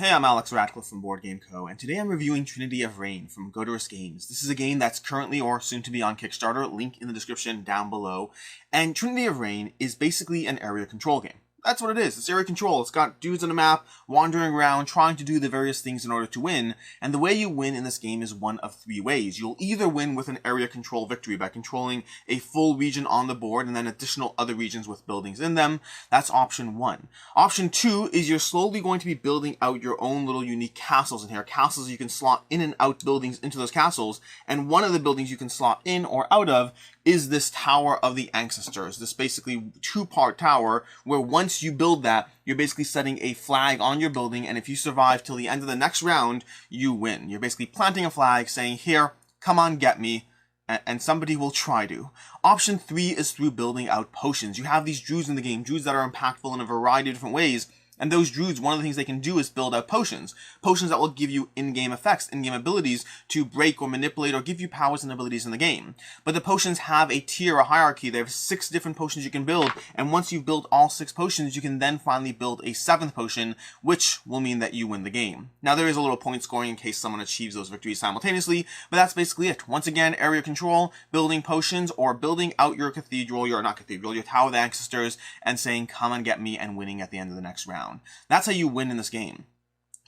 Hey, I'm Alex Ratcliffe from Board Game Co., and today I'm reviewing Trinity of Reign from Godorous Games. This is a game that's currently or soon to be on Kickstarter, link in the description down below. And Trinity of Reign is basically an area control game. That's what it is. It's area control. It's got dudes on the map wandering around trying to do the various things in order to win. And the way you win in this game is one of three ways. You'll either win with an area control victory by controlling a full region on the board and then additional other regions with buildings in them. That's option one. Option two is you're slowly going to be building out your own little unique castles in here. Castles you can slot in and out buildings into those castles. And one of the buildings you can slot in or out of is this Tower of the Ancestors, this basically two-part tower where once you build that, you're basically setting a flag on your building, and if you survive till the end of the next round, you win. You're basically planting a flag saying, here, come on, get me, and somebody will try to. Option three is through building out potions. You have these druids in the game, druids that are impactful in a variety of different ways. And those druids, one of the things they can do is build out potions. Potions that will give you in-game effects, in-game abilities to break or manipulate or give you powers and abilities in the game. But the potions have a tier, a hierarchy. They have 6 different potions you can build. And once you've built all 6 potions, you can then finally build a 7th potion, which will mean that you win the game. Now, there is a little point scoring in case someone achieves those victories simultaneously, but that's basically it. Once again, area control, building potions, or building out your cathedral, your Tower of the Ancestors, and saying, come and get me, and winning at the end of the next round. That's how you win in this game.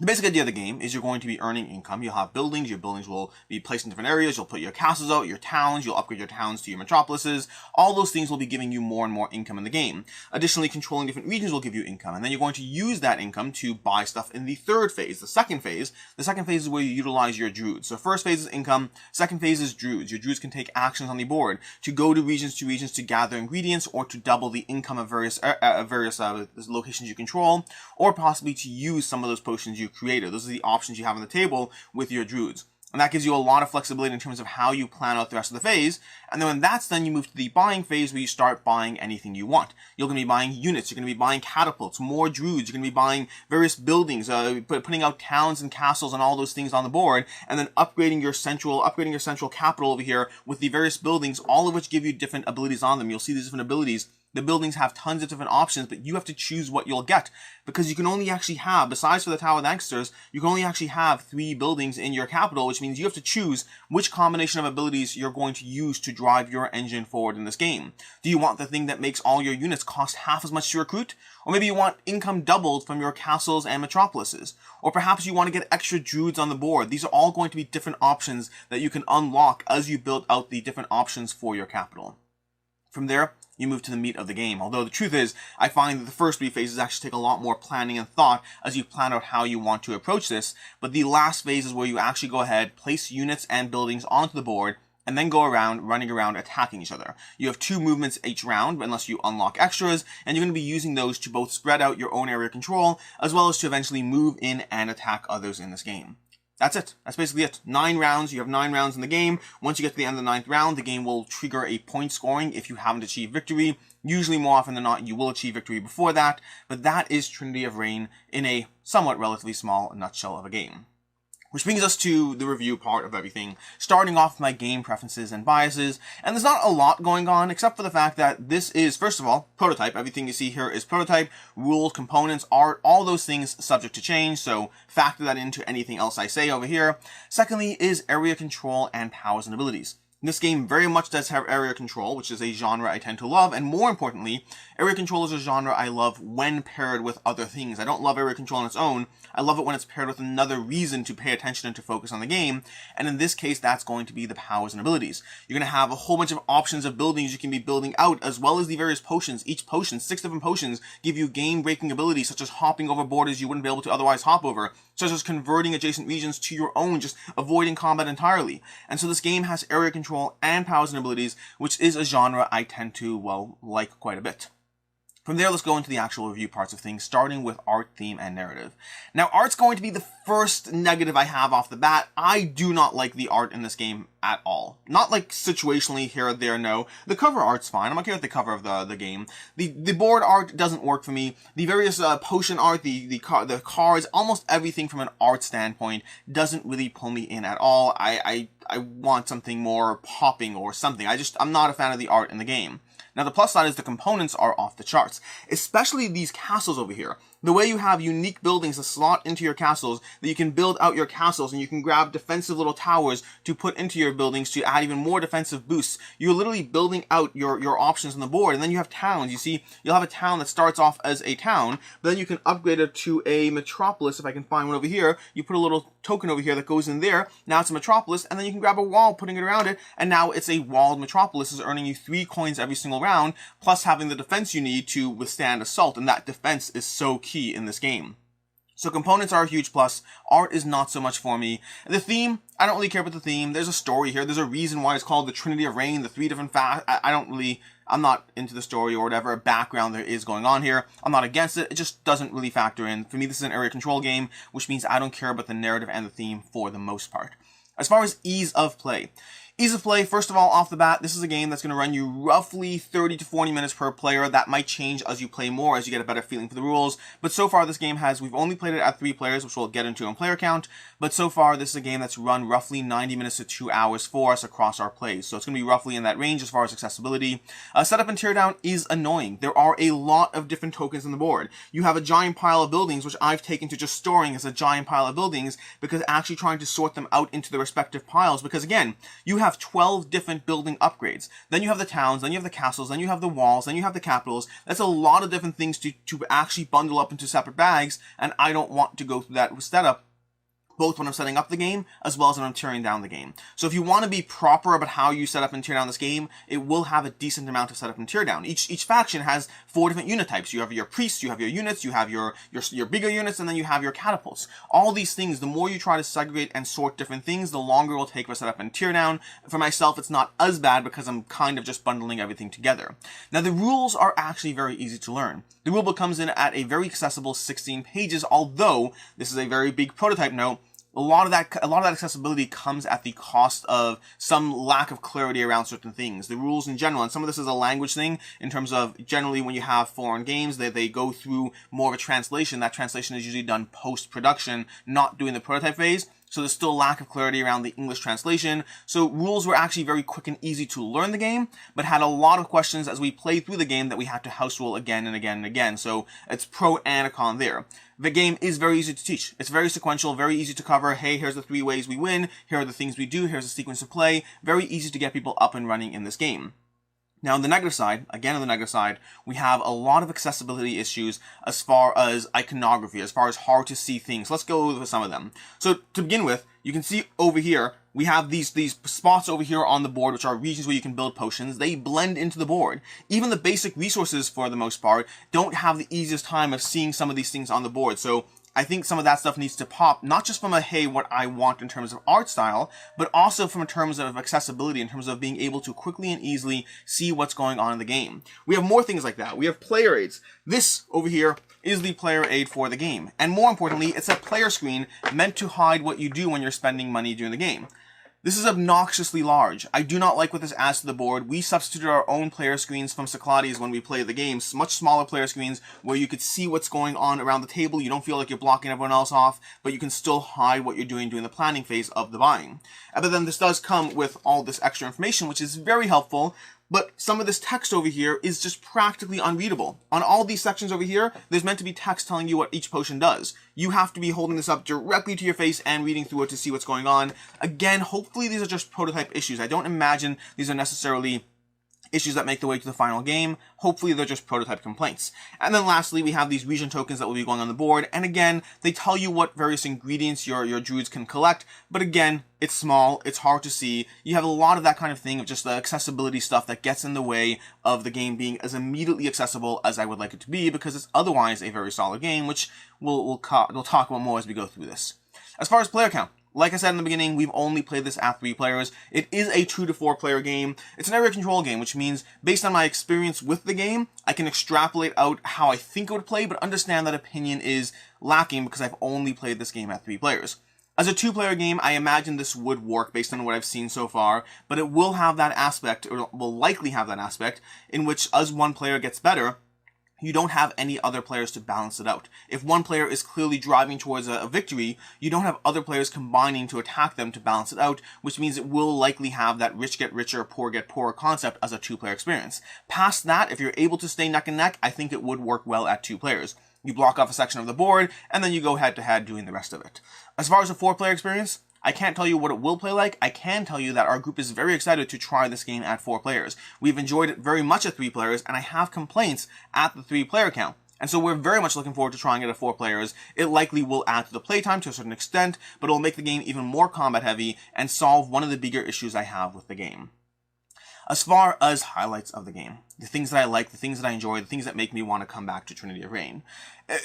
The basic idea of the game is you're going to be earning income. You'll have buildings. Your buildings will be placed in different areas. You'll put your castles out, your towns. You'll upgrade your towns to your metropolises. All those things will be giving you more and more income in the game. Additionally, controlling different regions will give you income. And then you're going to use that income to buy stuff in the third phase, the second phase. The second phase is where you utilize your druids. So first phase is income. Second phase is druids. Your druids can take actions on the board to go to regions to gather ingredients or to double the income of various locations you control, or possibly to use some of those potions you created. Those are the options you have on the table with your druids. And that gives you a lot of flexibility in terms of how you plan out the rest of the phase. And then when that's done, you move to the buying phase where you start buying anything you want. You're going to be buying units. You're going to be buying catapults, more druids. You're going to be buying various buildings, putting out towns and castles and all those things on the board, and then upgrading your central capital over here with the various buildings, all of which give you different abilities on them. You'll see these different abilities. The buildings have tons of different options, but you have to choose what you'll get, because you can only actually have, besides for the Tower of the Ancestors, you can only actually have 3 buildings in your capital, which means you have to choose which combination of abilities you're going to use to drive your engine forward in this game. Do you want the thing that makes all your units cost half as much to recruit? Or maybe you want income doubled from your castles and metropolises. Or perhaps you want to get extra druids on the board. These are all going to be different options that you can unlock as you build out the different options for your capital. From there, you move to the meat of the game. Although the truth is, I find that the first 3 phases actually take a lot more planning and thought as you plan out how you want to approach this. But the last phase is where you actually go ahead, place units and buildings onto the board, and then go around, running around, attacking each other. You have 2 movements each round, unless you unlock extras, and you're going to be using those to both spread out your own area control, as well as to eventually move in and attack others in this game. That's it. That's basically it. 9 rounds. You have 9 rounds in the game. Once you get to the end of the 9th round, the game will trigger a point scoring if you haven't achieved victory. Usually, more often than not, you will achieve victory before that. But that is Trinity of Reign in a somewhat relatively small nutshell of a game. Which brings us to the review part of everything, starting off with my game preferences and biases. And there's not a lot going on, except for the fact that this is, first of all, prototype. Everything you see here is prototype, rules, components, art, all those things subject to change, so factor that into anything else I say over here. Secondly is area control and powers and abilities. This game very much does have area control, which is a genre I tend to love, and more importantly, area control is a genre I love when paired with other things. I don't love area control on its own. I love it when it's paired with another reason to pay attention and to focus on the game, and in this case, that's going to be the powers and abilities. You're going to have a whole bunch of options of buildings you can be building out, as well as the various potions. Each potion, 6 different potions, give you game-breaking abilities, such as hopping over borders you wouldn't be able to otherwise hop over, such as converting adjacent regions to your own, just avoiding combat entirely. And so this game has area control and powers and abilities, which is a genre I tend to, well, like quite a bit. From there, let's go into the actual review parts of things, starting with art, theme, and narrative. Now, art's going to be the first negative I have off the bat. I do not like the art in this game at all. Not like situationally here or there, no. The cover art's fine. I'm okay with the cover of the game. The board art doesn't work for me. The various potion art, the cards, almost everything from an art standpoint doesn't really pull me in at all. I want something more popping or something. I'm not a fan of the art in the game. Now, the plus side is the components are off the charts, especially these castles over here. The way you have unique buildings to slot into your castles, that you can build out your castles and you can grab defensive little towers to put into your buildings to add even more defensive boosts. You're literally building out your options on the board. And then you have towns. You see, you'll have a town that starts off as a town, but then you can upgrade it to a metropolis. If I can find one over here, you put a little token over here that goes in there. Now it's a metropolis, and then you can grab a wall, putting it around it, and now it's a walled metropolis. Is earning you 3 coins every single round, plus having the defense you need to withstand assault, and that defense is so key in this game. So components are a huge plus. Art is not so much for me. The theme, I don't really care about the theme. There's a story here. There's a reason why it's called the Trinity of Reign, the 3 different I'm not into the story or whatever background there is going on here. I'm not against it. It just doesn't really factor in. For me, this is an area control game, which means I don't care about the narrative and the theme for the most part. As far as ease of play, first of all, off the bat, this is a game that's going to run you roughly 30 to 40 minutes per player. That might change as you play more, as you get a better feeling for the rules. But so far, this game we've only played it at 3 players, which we'll get into on player count. But so far, this is a game that's run roughly 90 minutes to 2 hours for us across our plays. So it's going to be roughly in that range as far as accessibility. Setup and teardown is annoying. There are a lot of different tokens on the board. You have a giant pile of buildings, which I've taken to just storing as a giant pile of buildings, because actually trying to sort them out into the respective piles. Because again, you have 12 different building upgrades. Then you have the towns, then you have the castles, then you have the walls, then you have the capitals. That's a lot of different things to actually bundle up into separate bags, and I don't want to go through that setup, both when I'm setting up the game as well as when I'm tearing down the game. So if you want to be proper about how you set up and tear down this game, it will have a decent amount of setup and tear down. Each faction has 4 different unit types. You have your priests, you have your units, you have your bigger units, and then you have your catapults. All these things, the more you try to segregate and sort different things, the longer it will take for setup and tear down. For myself, it's not as bad because I'm kind of just bundling everything together. Now, the rules are actually very easy to learn. The rulebook comes in at a very accessible 16 pages, although this is a very big prototype note. A lot of that accessibility comes at the cost of some lack of clarity around certain things. The rules in general, and some of this is a language thing in terms of generally when you have foreign games, they go through more of a translation. That translation is usually done post-production, not during the prototype phase. So there's still a lack of clarity around the English translation. So rules were actually very quick and easy to learn the game, but had a lot of questions as we played through the game that we had to house rule again and again and again. So it's pro and a con there. The game is very easy to teach. It's very sequential, very easy to cover. Hey, here's the 3 ways we win. Here are the things we do. Here's the sequence of play. Very easy to get people up and running in this game. Now, on the negative side, we have a lot of accessibility issues as far as iconography, as far as hard to see things. Let's go over some of them. So, to begin with, you can see over here, we have these spots over here on the board, which are regions where you can build potions. They blend into the board. Even the basic resources, for the most part, don't have the easiest time of seeing some of these things on the board. So, I think some of that stuff needs to pop, not just from a, hey, what I want in terms of art style, but also from in terms of accessibility, in terms of being able to quickly and easily see what's going on in the game. We have more things like that. We have player aids. This over here is the player aid for the game. And more importantly, it's a player screen meant to hide what you do when you're spending money during the game. This is obnoxiously large. I do not like what this adds to the board. We substituted our own player screens from Cyclades when we played the game. Much smaller player screens where you could see what's going on around the table. You don't feel like you're blocking everyone else off, but you can still hide what you're doing during the planning phase of the buying. But then this does come with all this extra information, which is very helpful. But some of this text over here is just practically unreadable. On all these sections over here, there's meant to be text telling you what each potion does. You have to be holding this up directly to your face and reading through it to see what's going on. Again, hopefully these are just prototype issues. I don't imagine these are necessarily issues that make their way to the final game. Hopefully they're just prototype complaints. And then lastly, we have these region tokens that will be going on the board. And again, they tell you what various ingredients your druids can collect. But again, it's small, it's hard to see. You have a lot of that kind of thing of just the accessibility stuff that gets in the way of the game being as immediately accessible as I would like it to be, because it's otherwise a very solid game, which we'll talk about more as we go through this. As far as player count, like I said in the beginning, we've only played this at 3 players. It is a 2 to 4 player game. It's an area control game, which means based on my experience with the game, I can extrapolate out how I think it would play, but understand that opinion is lacking because I've only played this game at 3 players. As a 2-player game, I imagine this would work based on what I've seen so far, but it will have that aspect, or will likely have that aspect, in which as one player gets better, you don't have any other players to balance it out. If one player is clearly driving towards a victory, you don't have other players combining to attack them to balance it out, which means it will likely have that rich get richer, poor get poorer concept as a 2-player experience. Past that, if you're able to stay neck and neck, I think it would work well at 2 players. You block off a section of the board, and then you go head-to-head doing the rest of it. As far as a 4-player experience, I can't tell you what it will play like. I can tell you that our group is very excited to try this game at 4 players. We've enjoyed it very much at 3 players, and I have complaints at the 3-player count. And so we're very much looking forward to trying it at 4 players. It likely will add to the playtime to a certain extent, but it will make the game even more combat heavy and solve one of the bigger issues I have with the game. As far as highlights of the game, the things that I like, the things that I enjoy, the things that make me want to come back to Trinity of Reign.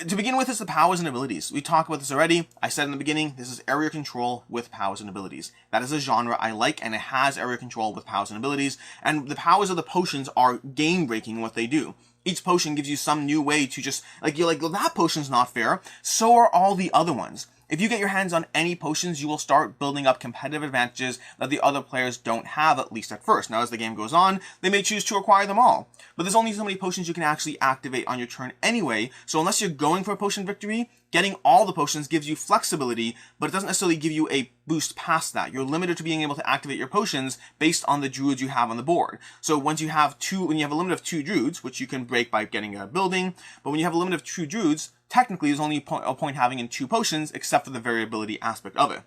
To begin with is the powers and abilities. We talked about this already. I said in the beginning, this is area control with powers and abilities. That is a genre I like, and it has area control with powers and abilities, and the powers of the potions are game-breaking in what they do. Each potion gives you some new way to just, you're like, well, that potion's not fair. So are all the other ones. If you get your hands on any potions, you will start building up competitive advantages that the other players don't have, at least at first. Now, as the game goes on, they may choose to acquire them all. But there's only so many potions you can actually activate on your turn anyway, so unless you're going for a potion victory, getting all the potions gives you flexibility, but it doesn't necessarily give you a boost past that. You're limited to being able to activate your potions based on the druids you have on the board. So when you have a limit of 2 druids, which you can break by getting a building, but when you have a limit of 2 druids, technically there's only a point having in 2 potions, except for the variability aspect of it.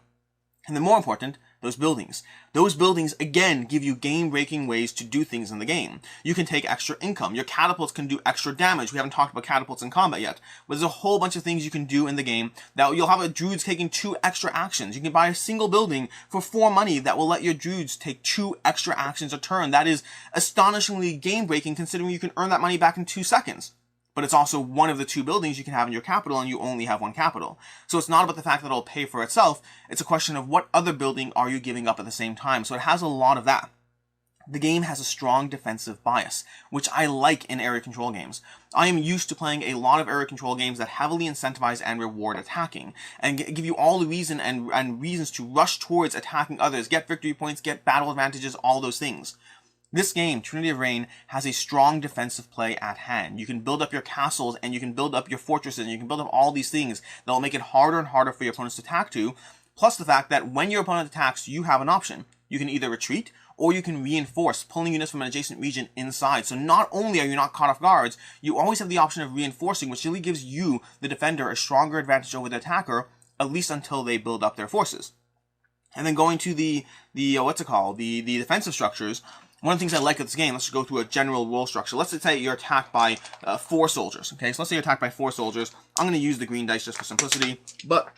And then more important, those buildings. Those buildings, again, give you game-breaking ways to do things in the game. You can take extra income. Your catapults can do extra damage. We haven't talked about catapults in combat yet. But there's a whole bunch of things you can do in the game that you'll have a druids taking 2 extra actions. You can buy a single building for 4 money that will let your druids take 2 extra actions a turn. That is astonishingly game-breaking considering you can earn that money back in 2 seconds. But it's also one of the 2 buildings you can have in your capital, and you only have 1 capital. So it's not about the fact that it'll pay for itself, it's a question of what other building are you giving up at the same time. So it has a lot of that. The game has a strong defensive bias, which I like in area control games. I am used to playing a lot of area control games that heavily incentivize and reward attacking, and give you all the reason and reasons to rush towards attacking others, get victory points, get battle advantages, all those things. This game, Trinity of Reign, has a strong defensive play at hand. You can build up your castles, and you can build up your fortresses, and you can build up all these things that will make it harder and harder for your opponents to attack to, plus the fact that when your opponent attacks, you have an option. You can either retreat, or you can reinforce, pulling units from an adjacent region inside. So not only are you not caught off guard, you always have the option of reinforcing, which really gives you, the defender, a stronger advantage over the attacker, at least until they build up their forces. And then going to the defensive structures, one of the things I like of this game, let's just go through a general role structure. Let's say you're attacked by 4 soldiers, okay? So let's say you're attacked by 4 soldiers. I'm going to use the green dice just for simplicity, but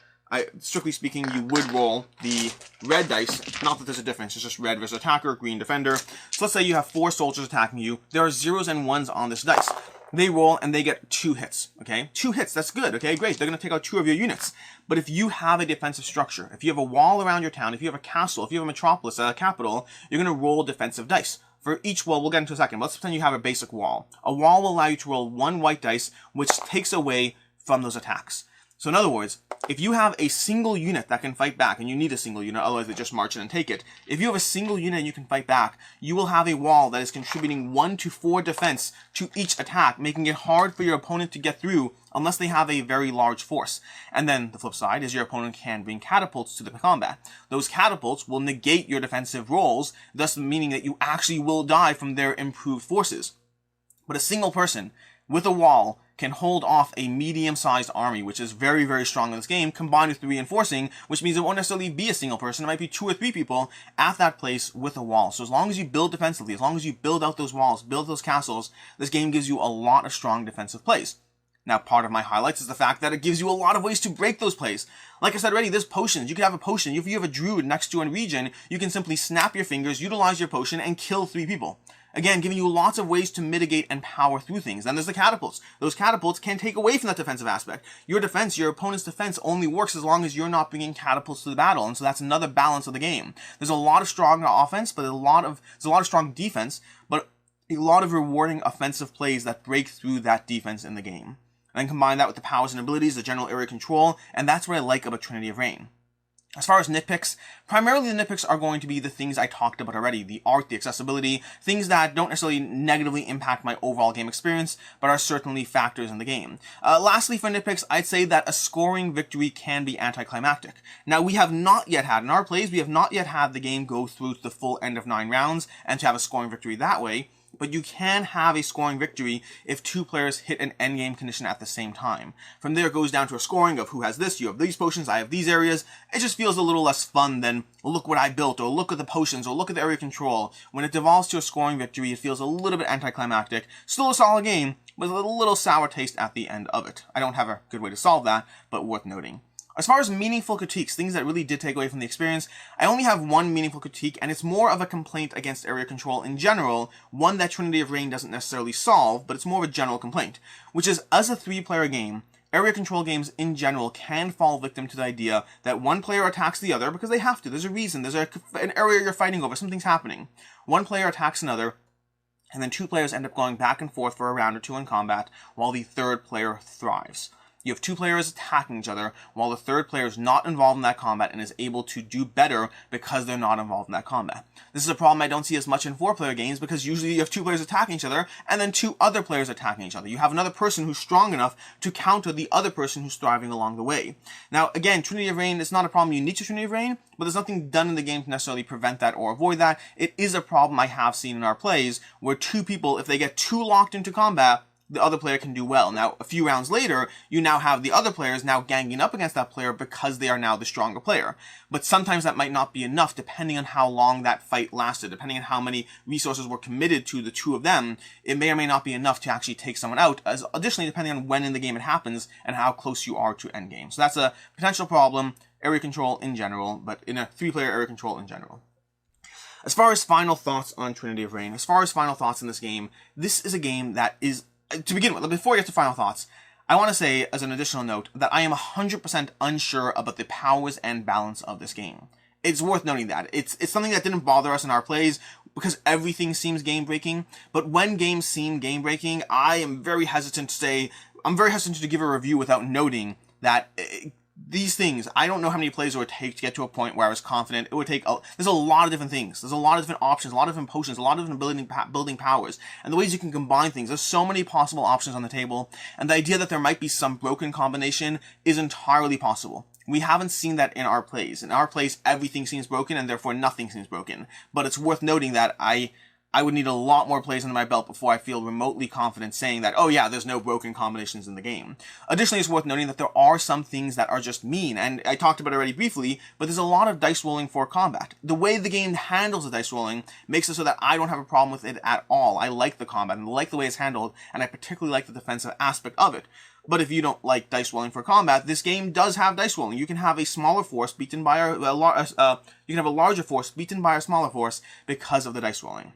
strictly speaking, you would roll the red dice. Not that there's a difference, it's just red versus attacker, green defender. So let's say you have 4 soldiers attacking you. There are 0s and 1s on this dice. They roll and they get 2 hits, okay? 2 hits, that's good, okay? Great, they're going to take out 2 of your units. But if you have a defensive structure, if you have a wall around your town, if you have a castle, if you have a metropolis, a capital, you're going to roll defensive dice. For each wall, we'll get into a second, but let's pretend you have a basic wall. A wall will allow you to roll 1 white dice, which takes away from those attacks. So in other words, if you have a single unit that can fight back, and you need a single unit, otherwise they just march in and take it. If you have a single unit and you can fight back, you will have a wall that is contributing 1 to 4 defense to each attack, making it hard for your opponent to get through unless they have a very large force. And then the flip side is your opponent can bring catapults to the combat. Those catapults will negate your defensive rolls, thus meaning that you actually will die from their improved forces. But a single person with a wall can hold off a medium-sized army, which is very, very strong in this game, combined with the reinforcing, which means it won't necessarily be a single person. It might be 2 or 3 people at that place with a wall. So as long as you build defensively, as long as you build out those walls, build those castles, this game gives you a lot of strong defensive plays. Now, part of my highlights is the fact that it gives you a lot of ways to break those plays. Like I said already, there's potions. You could have a potion. If you have a druid next to a region, you can simply snap your fingers, utilize your potion, and kill 3 people. Again, giving you lots of ways to mitigate and power through things. Then there's the catapults. Those catapults can take away from that defensive aspect. Your defense, your opponent's defense only works as long as you're not bringing catapults to the battle. And so that's another balance of the game. There's a lot of strong offense, but there's a lot of strong defense, but a lot of rewarding offensive plays that break through that defense in the game. And then combine that with the powers and abilities, the general area control, and that's what I like about Trinity of Reign. As far as nitpicks, primarily the nitpicks are going to be the things I talked about already, the art, the accessibility, things that don't necessarily negatively impact my overall game experience, but are certainly factors in the game. Lastly, for nitpicks, I'd say that a scoring victory can be anticlimactic. Now, we have not yet had, in our plays, we have not yet had the game go through to the full end of 9 rounds, and to have a scoring victory that way. but you can have a scoring victory if two players hit an endgame condition at the same time. From there, it goes down to a scoring of who has this, you have these potions, I have these areas. It just feels a little less fun than, look what I built, or look at the potions, or look at the area control. When it devolves to a scoring victory, it feels a little bit anticlimactic. Still a solid game, but a little sour taste at the end of it. I don't have a good way to solve that, but worth noting. As far as meaningful critiques, things that really did take away from the experience, I only have one meaningful critique, and it's more of a complaint against area control in general, one that Trinity of Reign doesn't necessarily solve, but it's more of a general complaint, which is, as a 3-player game, area control games in general can fall victim to the idea that one player attacks the other because they have to. There's a reason. There's an area you're fighting over. Something's happening. One player attacks another, and then 2 players end up going back and forth for a round or 2 in combat, while the 3rd player thrives. You have 2 players attacking each other, while the 3rd player is not involved in that combat and is able to do better because they're not involved in that combat. This is a problem I don't see as much in 4-player games, because usually you have 2 players attacking each other, and then 2 other players attacking each other. You have another person who's strong enough to counter the other person who's thriving along the way. Now, again, Trinity of Reign is not a problem unique to Trinity of Reign, but there's nothing done in the game to necessarily prevent that or avoid that. It is a problem I have seen in our plays, where 2 people, if they get too locked into combat, the other player can do well. Now, a few rounds later, you now have the other players now ganging up against that player because they are now the stronger player. But sometimes that might not be enough, depending on how long that fight lasted, depending on how many resources were committed to the 2 of them. It may or may not be enough to actually take someone out, as additionally depending on when in the game it happens and how close you are to endgame. So that's a potential problem, area control in general, but in a 3-player area control in general. As far as final thoughts on Trinity of Reign, as far as final thoughts in this game, this is a game that is, to begin with, before I get to final thoughts, I want to say, as an additional note, that I am 100% unsure about the powers and balance of this game. It's worth noting that. It's something that didn't bother us in our plays, because everything seems game-breaking, but when games seem game-breaking, I am very hesitant to say, I'm very hesitant to give a review without noting that these things, I don't know how many plays it would take to get to a point where I was confident. It would take, there's a lot of different things. There's a lot of different options, a lot of different potions, a lot of different building powers, and the ways you can combine things. There's so many possible options on the table, and the idea that there might be some broken combination is entirely possible. We haven't seen that in our plays. In our plays, everything seems broken, and therefore nothing seems broken. But it's worth noting that I would need a lot more plays under my belt before I feel remotely confident saying that, oh yeah, there's no broken combinations in the game. Additionally, it's worth noting that there are some things that are just mean, and I talked about it already briefly, but there's a lot of dice rolling for combat. The way the game handles the dice rolling makes it so that I don't have a problem with it at all. I like the combat, and I like the way it's handled, and I particularly like the defensive aspect of it. But if you don't like dice rolling for combat, this game does have dice rolling. You can have a smaller force beaten by you can have a larger force beaten by a smaller force because of the dice rolling.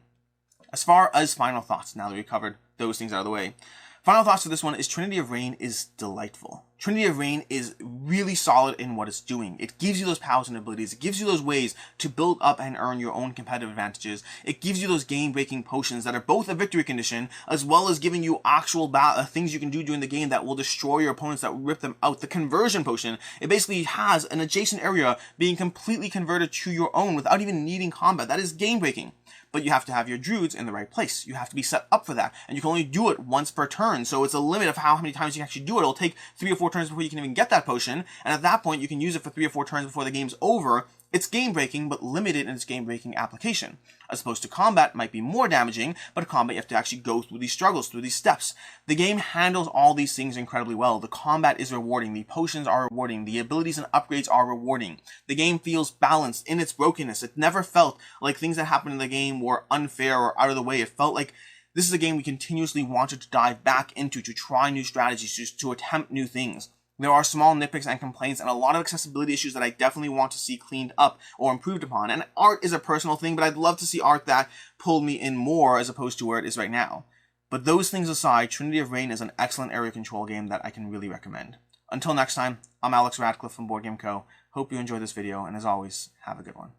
As far as final thoughts, now that we've covered those things out of the way, final thoughts for this one is Trinity of Reign is delightful. Trinity of Reign is really solid in what it's doing. It gives you those powers and abilities. It gives you those ways to build up and earn your own competitive advantages. It gives you those game-breaking potions that are both a victory condition, as well as giving you actual things you can do during the game that will destroy your opponents, that will rip them out. The conversion potion, it basically has an adjacent area being completely converted to your own without even needing combat. That is game-breaking. But you have to have your druids in the right place. You have to be set up for that. And you can only do it once per turn. So it's a limit of how many times you can actually do it. It'll take 3 or 4 turns before you can even get that potion. And at that point, you can use it for 3 or 4 turns before the game's over. It's game-breaking, but limited in its game-breaking application. As opposed to combat might be more damaging, but combat you have to actually go through these struggles, through these steps. The game handles all these things incredibly well. The combat is rewarding, the potions are rewarding, the abilities and upgrades are rewarding. The game feels balanced in its brokenness. It never felt like things that happened in the game were unfair or out of the way. It felt like this is a game we continuously wanted to dive back into, to try new strategies, to attempt new things. There are small nitpicks and complaints and a lot of accessibility issues that I definitely want to see cleaned up or improved upon. And art is a personal thing, but I'd love to see art that pulled me in more as opposed to where it is right now. But those things aside, Trinity of Reign is an excellent area control game that I can really recommend. Until next time, I'm Alex Radcliffe from Board Game Co. Hope you enjoyed this video, and as always, have a good one.